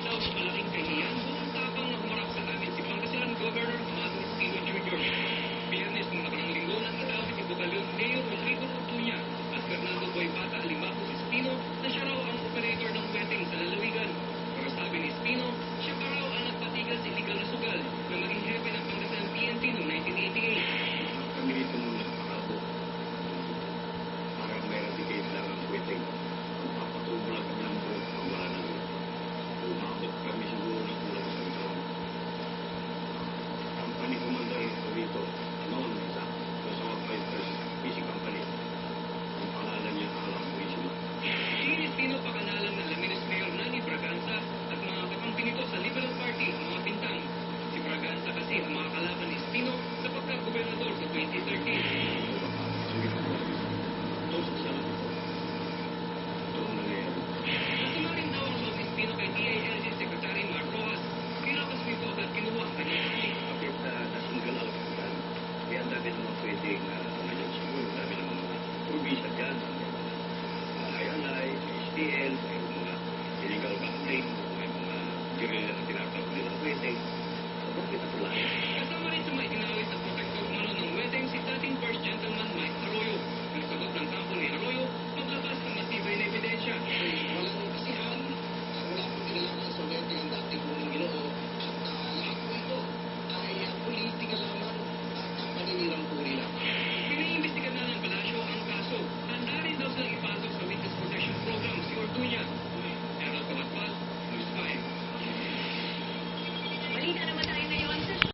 daw sa malaking kahiyan kung ang tapang na humarap sa amin si Pangasinan Governor Amado Espino Jr. Biyernes ng nakarang linggo nang natawid ni Batalyon Mayor Rodrigo Ortuña at Fernando Boy Bata Alimacos Espino na siya raw ang operator ng wedding sa lalawigan. Pero sabi ni Espino, siya pa raw ang nagpatigas sa illegal na sugal na maging hepe ng Pangasinan PNP noong 1988. Kami dito nung nagpakabo para may eradicate lang ang wedding. Papatubo lang kami ng buhok pag wala na. Umabot kami siguro na kulang sa taon. Company commander ko dito, noon isa, Osama Fighters Fishing Company. Ang pangalan niya, Alam Puisima. Si Espino pakanalan ng Lamines Mayor Nani Braganza at mga kakampi nito sa Liberal Party ang mga bintang. Si Braganza kasi ang mga kalaban ni Espino sa pagka-gobernador sa 2013. Tapos isa lang ito. Ito ang nangyayari. Nasama rin daw ang loob ni Espino kay DILG Secretary Mark Rojas. Kinakas nito agad kinuha ang kanyang halik. Bakit na-single out yan? Kaya ang dami naman pwedeng umayon siguro. Ang dami naman mga probinsya dyan. INI, STL, may mga illegal gambling, may mga guerrilla na tinatawag nilang pwede. So, bakit ako lang?